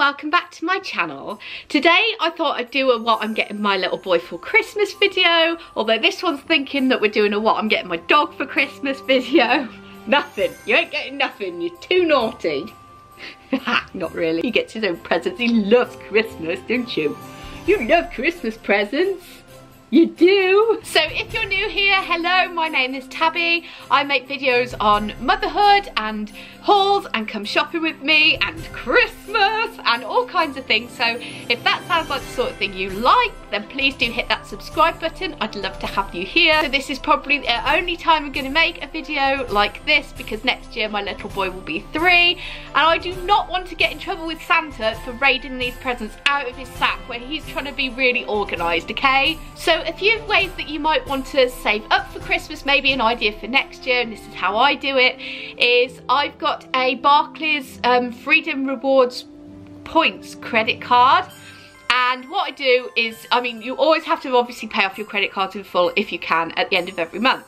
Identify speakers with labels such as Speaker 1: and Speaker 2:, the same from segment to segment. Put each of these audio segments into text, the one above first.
Speaker 1: welcome back to my channel. Today I thought I'd do a what I'm getting my little boy for Christmas video, although this one's thinking that we're doing a what I'm getting my dog for Christmas video. Nothing, you ain't getting nothing, you're too naughty. Not really, he gets his own presents, he loves Christmas, don't you? You love Christmas presents. You do. So if you're new here, hello, my name is Tabby. I make videos on motherhood and hauls and come shopping with me and Christmas and all kinds of things. So if that sounds like the sort of thing you like, then please do hit that subscribe button. I'd love to have you here. So this is probably the only time I'm going to make a video like this, because next year my little boy will be 3 and I do not want to get in trouble with Santa for raiding these presents out of his sack when he's trying to be really organised, okay? So a few ways that you might want to save up for Christmas, maybe an idea for next year, and this is how I do it, is I've got a Barclays Freedom Rewards points credit card. And what I do is, I mean, you always have to obviously pay off your credit cards in full if you can at the end of every month.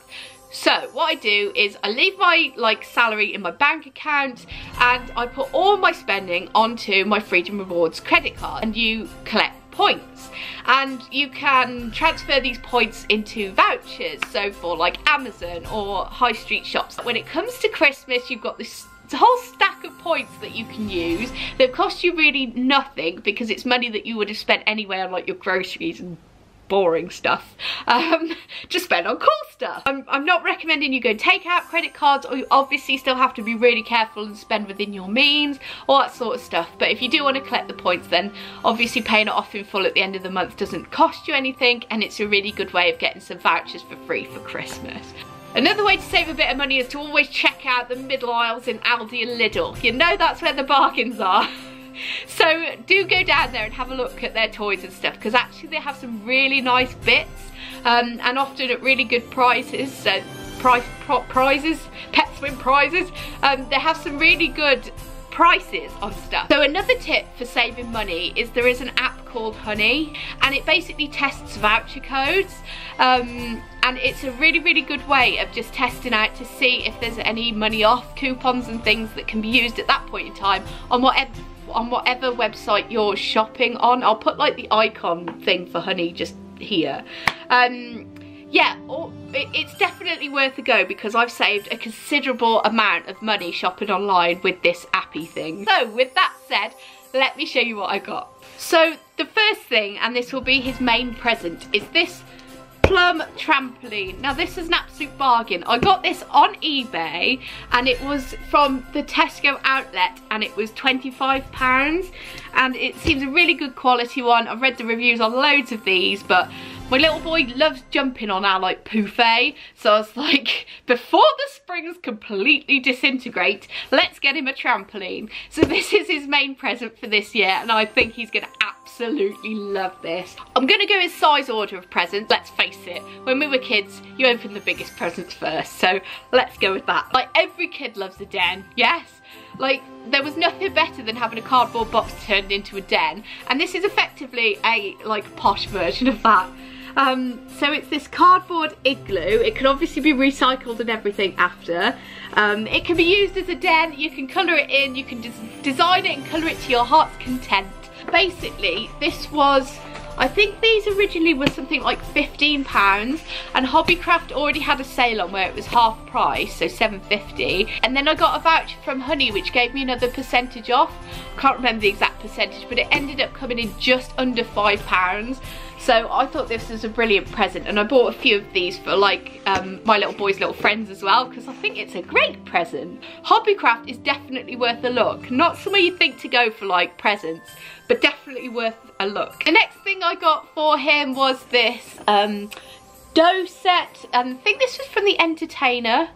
Speaker 1: So what I do is I leave my salary in my bank account and I put all my spending onto my Freedom Rewards credit card, and you collect points, and you can transfer these points into vouchers, so for like Amazon or high street shops. When it comes to Christmas, you've got this whole stack of points that you can use that cost you really nothing, because it's money that you would have spent anyway on like your groceries and boring stuff, to spend on cool stuff. I'm not recommending you go take out credit cards, or you obviously still have to be really careful and spend within your means, all that sort of stuff. But if you do want to collect the points, then obviously paying it off in full at the end of the month doesn't cost you anything, and it's a really good way of getting some vouchers for free for Christmas. Another way to save a bit of money is to always check out the middle aisles in Aldi and Lidl. You know that's where the bargains are. So do go down there and have a look at their toys and stuff, because actually they have some really nice bits, and often at really good prices. Prizes, pets win prizes. They have some really good prices on stuff. So another tip for saving money is there is an app called Honey, and it basically tests voucher codes, and it's a really good way of just testing out to see if there's any money off coupons and things that can be used at that point in time on whatever website you're shopping on. I'll put like the icon thing for Honey just here. Yeah, it's definitely worth a go, because I've saved a considerable amount of money shopping online with this appy thing. So with that said, let me show you what I got. So the first thing, and this will be his main present, is this plum trampoline. Now this is an absolute bargain. I got this on eBay and it was from the Tesco outlet, and it was £25, and it seems a really good quality one. I've read the reviews on loads of these, but my little boy loves jumping on our like poufet, so I was like, before the springs completely disintegrate, let's get him a trampoline. So this is his main present for this year, and I think he's gonna absolutely love this. I'm gonna go in size order of presents. Let's face it, when we were kids, you open the biggest presents first, so let's go with that. Like every kid loves a den, yes? Like there was nothing better than having a cardboard box turned into a den, and this is effectively a like posh version of that. So it's this cardboard igloo. It can obviously be recycled and everything after. It can be used as a den. You can colour it in, you can design it and colour it to your heart's content. Basically, this was, I think these originally were something like £15, and Hobbycraft already had a sale on where it was half price, so £7.50, and then I got a voucher from Honey which gave me another percentage off. Can't remember the exact percentage, but it ended up coming in just under £5. So I thought this was a brilliant present, and I bought a few of these for like my little boy's little friends as well, because I think it's a great present. Hobbycraft is definitely worth a look. Not somewhere you'd think to go for like presents, but definitely worth a look. The next thing I got for him was this dough set, and I think this was from the Entertainer.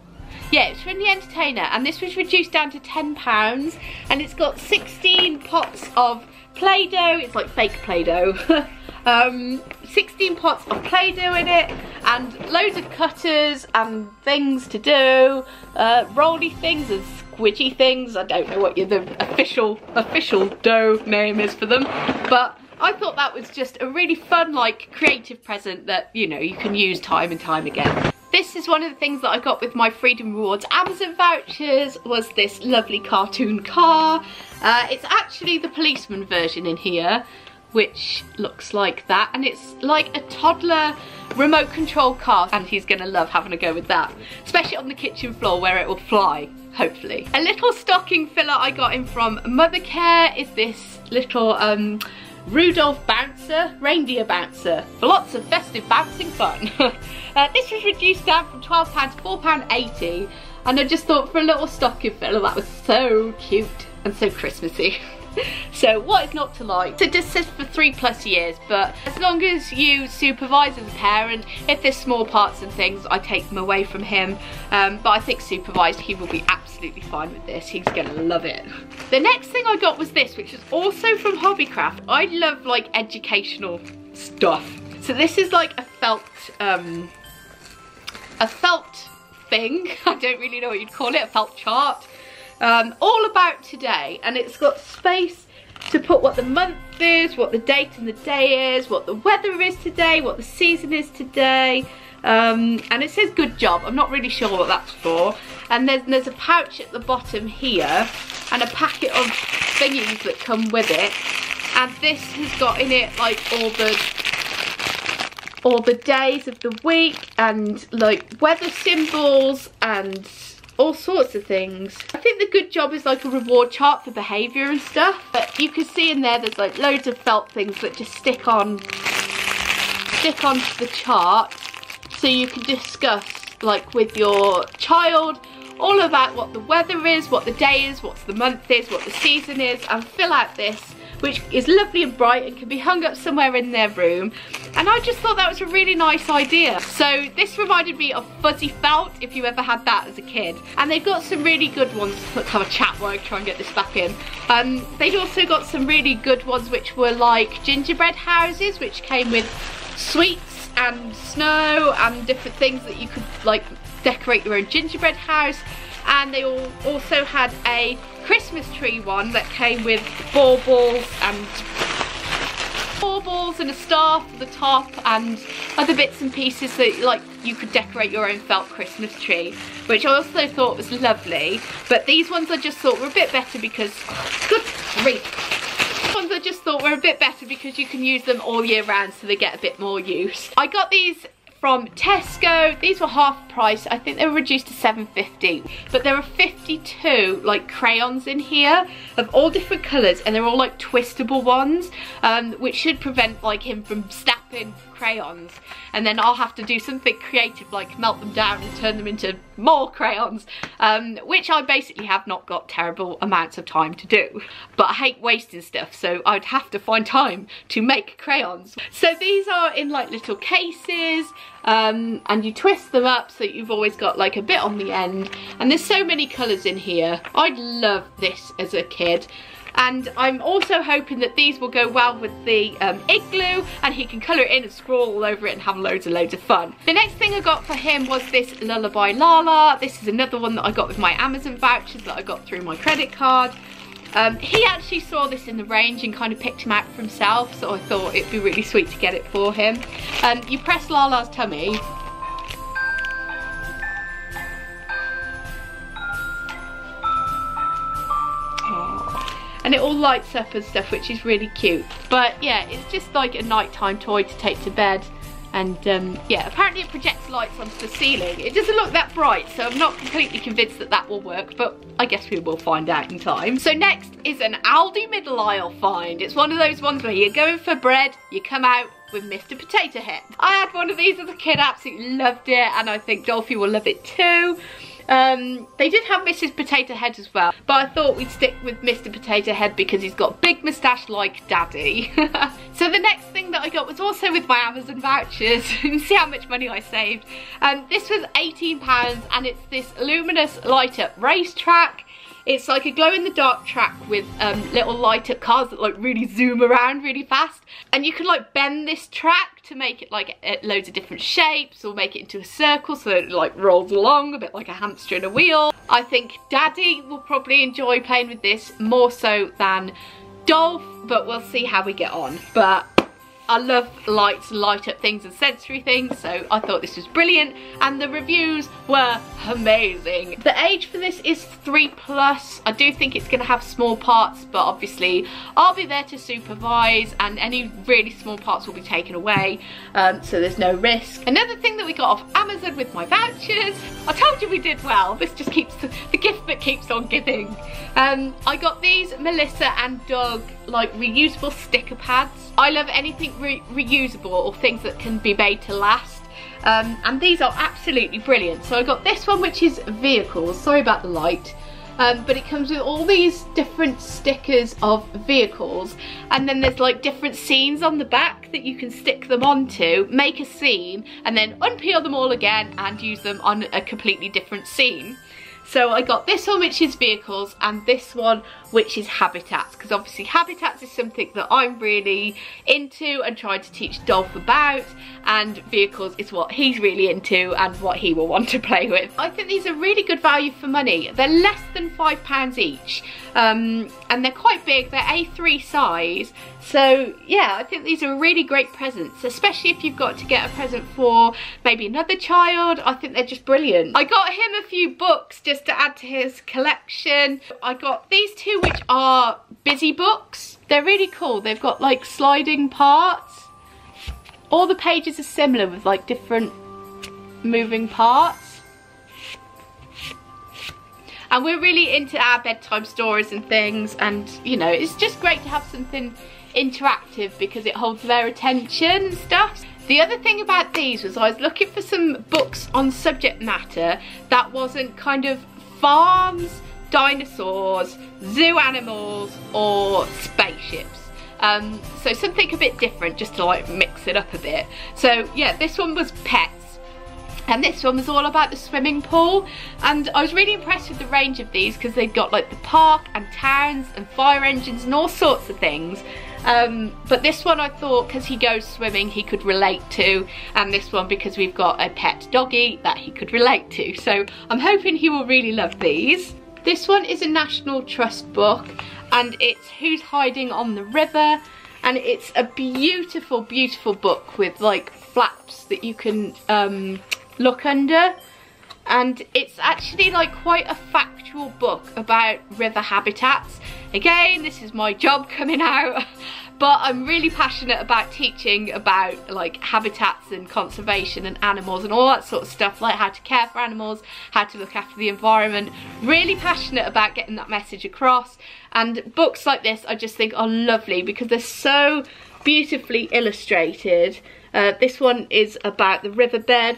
Speaker 1: Yeah, it's from the Entertainer, and this was reduced down to £10, and it's got 16 pots of Play-Doh. It's like fake Play-Doh. 16 pots of Play-Doh in it, and loads of cutters and things to do, rolly things and squidgy things. I don't know what the official dough name is for them, but I thought that was just a really fun, like, creative present that, you know, you can use time and time again. This is one of the things that I got with my Freedom Rewards Amazon vouchers, was this lovely cartoon car. It's actually the policeman version in here, which looks like that, and it's like a toddler remote control car, and he's gonna love having a go with that, especially on the kitchen floor where it will fly, hopefully. A little stocking filler I got in from Mothercare is this little Rudolph bouncer, reindeer bouncer, for lots of festive bouncing fun. This was reduced down from £12 to £4.80, and I just thought for a little stocking filler that was so cute and so Christmassy. So what is not to like? So it just says for 3+ years, but as long as you supervise as a parent, if there's small parts and things, I take them away from him. But I think supervised, he will be absolutely fine with this. He's gonna love it. The next thing I got was this, which is also from Hobbycraft. I love like educational stuff. So this is like a felt thing. I don't really know what you'd call it, a felt chart. All about today, and it's got space to put what the month is, what the date and the day is, what the weather is today, what the season is today, and it says good job. I'm not really sure what that's for. And there's a pouch at the bottom here and a packet of thingies that come with it, and this has got in it like all the days of the week and like weather symbols and all sorts of things. I think the good job is like a reward chart for behaviour and stuff, but you can see in there's like loads of felt things that just stick onto the chart, so you can discuss like with your child all about what the weather is, what the day is, what the month is, what the season is, and fill out this, which is lovely and bright and can be hung up somewhere in their room. And I just thought that was a really nice idea. So this reminded me of fuzzy felt, if you ever had that as a kid. And they've got some really good ones. Let's have a chat while I try and get this back in. They'd also got some really good ones which were like gingerbread houses, which came with sweets and snow and different things that you could like decorate your own gingerbread house. And they also had a Christmas tree one that came with baubles and a star for the top and other bits and pieces that like you could decorate your own felt Christmas tree, which I also thought was lovely. But these ones I just thought were a bit better because, good grief, these ones I just thought were a bit better because you can use them all year round, so they get a bit more use. I got these from Tesco. These were half price. I think they were reduced to £7.50, but there are 52 like crayons in here of all different colours, and they're all like twistable ones, which should prevent like him from snapping crayons, and then I'll have to do something creative like melt them down and turn them into more crayons, which I basically have not got terrible amounts of time to do, but I hate wasting stuff, so I'd have to find time to make crayons. So these are in like little cases, and you twist them up so you've always got like a bit on the end, and there's so many colours in here. I'd love this as a kid. And I'm also hoping that these will go well with the igloo, and he can colour it in and scrawl all over it and have loads and loads of fun. The next thing I got for him was this Lullaby Lala. This is another one that I got with my Amazon vouchers that I got through my credit card. He actually saw this in the range and kind of picked him out for himself, so I thought it'd be really sweet to get it for him. You press Lala's tummy, and it all lights up and stuff, which is really cute. But yeah, it's just like a nighttime toy to take to bed. And yeah, apparently it projects lights onto the ceiling. It doesn't look that bright, so I'm not completely convinced that that will work, but I guess we will find out in time. So next is an Aldi middle aisle find. It's one of those ones where you're going for bread, you come out with Mr. Potato Head. I had one of these as a kid, absolutely loved it, and I think Dolphy will love it too. They did have Mrs. Potato Head as well, but I thought we'd stick with Mr. Potato Head because he's got a big moustache like Daddy. So the next thing that I got was also with my Amazon vouchers. You can see how much money I saved. This was £18, and it's this luminous light up racetrack. It's like a glow-in-the-dark track with little light-up cars that like really zoom around really fast, and you can like bend this track to make it like loads of different shapes, or make it into a circle so it like rolls along a bit like a hamster in a wheel. I think Daddy will probably enjoy playing with this more so than Dolph, but we'll see how we get on. But I love lights, light up things and sensory things, so I thought this was brilliant, and the reviews were amazing. The age for this is 3+. I do think it's going to have small parts, but obviously I'll be there to supervise, and any really small parts will be taken away, so there's no risk. Another thing that we got off Amazon with my vouchers, I told you we did well, this just keeps the gift that keeps on giving. I got these Melissa and Doug like reusable sticker pads. I love anything reusable or things that can be made to last, and these are absolutely brilliant. So I got this one, which is vehicles, sorry about the light, but it comes with all these different stickers of vehicles, and then there's like different scenes on the back that you can stick them onto, make a scene, and then unpeel them all again and use them on a completely different scene. So I got this one, which is vehicles, and this one, which is habitats, because obviously habitats is something that I'm really into and trying to teach Dolph about, and vehicles is what he's really into and what he will want to play with. I think these are really good value for money. They're less than £5 each, and they're quite big. They're A3 size. So yeah, I think these are really great presents, especially if you've got to get a present for maybe another child. I think they're just brilliant. I got him a few books just to add to his collection. I got these two, which are busy books. They're really cool. They've got like sliding parts. All the pages are similar with like different moving parts. And we're really into our bedtime stories and things, and you know, it's just great to have something interactive because it holds their attention and stuff. The other thing about these was I was looking for some books on subject matter that wasn't kind of farms, dinosaurs, zoo animals, or spaceships. So something a bit different, just to like mix it up a bit. So yeah, this one was pets, and this one was all about the swimming pool, and I was really impressed with the range of these because they've got like the park and towns and fire engines and all sorts of things. But this one I thought, because he goes swimming, he could relate to, and this one because we've got a pet doggy that he could relate to. So I'm hoping he will really love these. This one is a National Trust book, and it's Who's Hiding on the River, and it's a beautiful, beautiful book with like flaps that you can look under, and it's actually like quite a factual book about river habitats. Again, this is my job coming out, but I'm really passionate about teaching about like habitats and conservation and animals and all that sort of stuff, like how to care for animals, how to look after the environment. Really passionate about getting that message across, and books like this I just think are lovely because they're so beautifully illustrated. This one is about the riverbed,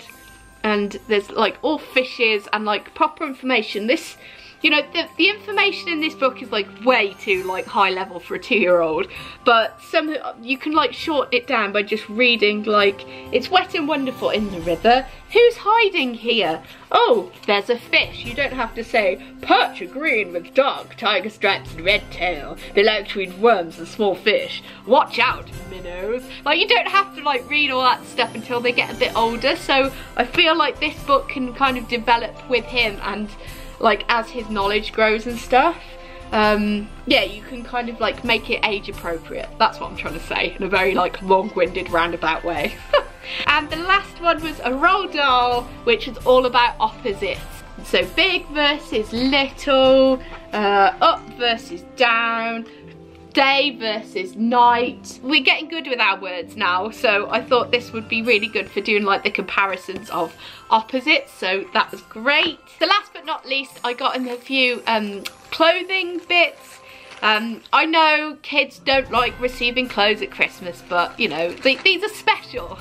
Speaker 1: and there's like all fishes and like proper information. This, you know, the information in this book is like way too like high level for a 2-year-old, but some you can like shorten it down by just reading like, it's wet and wonderful in the river. Who's hiding here? Oh, there's a fish. You don't have to say, perch are green with dark tiger stripes and red tail. They like to eat worms and small fish. Watch out, minnows. Like, you don't have to like read all that stuff until they get a bit older. So I feel like this book can kind of develop with him, and like as his knowledge grows and stuff. Yeah, you can kind of like make it age appropriate. That's what I'm trying to say in a very like long-winded roundabout way. And the last one was a Roald Dahl, which was all about opposites. So big versus little, up versus down, day versus night. We're getting good with our words now, so I thought this would be really good for doing like the comparisons of opposites, so that was great. So last but not least, I got in a few clothing bits. I know kids don't like receiving clothes at Christmas, but you know, these are special.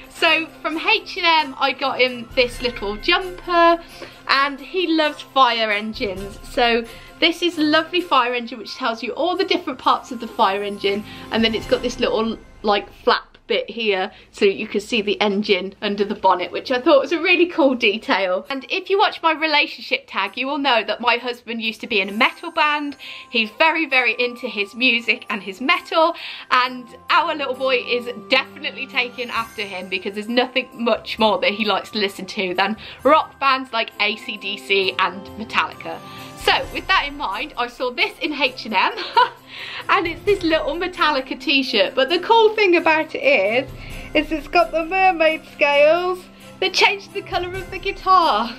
Speaker 1: So from H&M I got him this little jumper, and he loves fire engines. So this is a lovely fire engine which tells you all the different parts of the fire engine, and then it's got this little like flap bit here so you can see the engine under the bonnet, which I thought was a really cool detail. And if you watch my relationship tag, you will know that my husband used to be in a metal band. He's very, very into his music and his metal, and our little boy is definitely taken after him because there's nothing much more that he likes to listen to than rock bands like AC/DC and Metallica. So with that in mind, I saw this in H&M and it's this little Metallica t-shirt, but the cool thing about it is it's got the mermaid scales that change the colour of the guitar.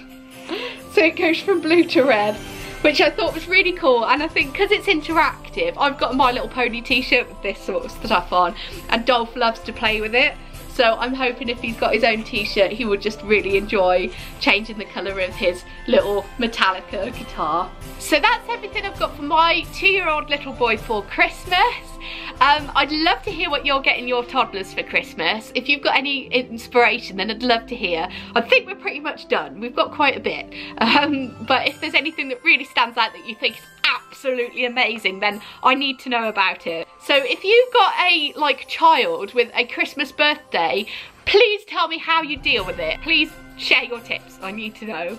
Speaker 1: So it goes from blue to red, which I thought was really cool. And I think because it's interactive, I've got a My Little Pony t-shirt with this sort of stuff on, and Dolph loves to play with it. So I'm hoping if he's got his own t-shirt, he would just really enjoy changing the colour of his little Metallica guitar. So that's everything I've got for my 2-year-old little boy for Christmas. I'd love to hear what you're getting your toddlers for Christmas. If you've got any inspiration, then I'd love to hear. I think we're pretty much done. We've got quite a bit. But if there's anything that really stands out that you think is absolutely amazing, then I need to know about it. So if you've got a child with a Christmas birthday, please tell me how you deal with it. Please share your tips, I need to know.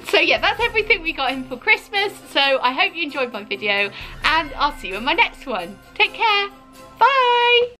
Speaker 1: So yeah, that's everything we got in for Christmas. So I hope you enjoyed my video, and I'll see you in my next one. Take care, bye.